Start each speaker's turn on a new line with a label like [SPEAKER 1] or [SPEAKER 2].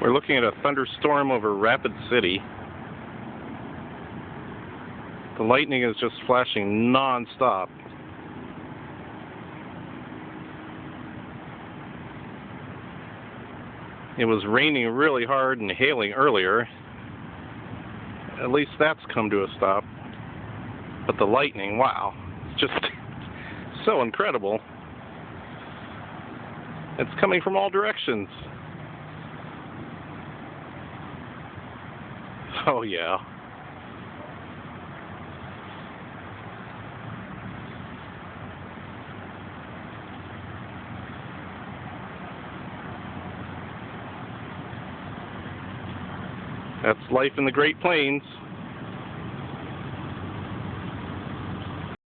[SPEAKER 1] We're looking at a thunderstorm over Rapid City. The lightning is just flashing non-stop. It was raining really hard and hailing earlier. At least that's come to a stop. But the lightning, wow, it's just so incredible. It's coming from all directions. Oh yeah. That's life in the Great Plains.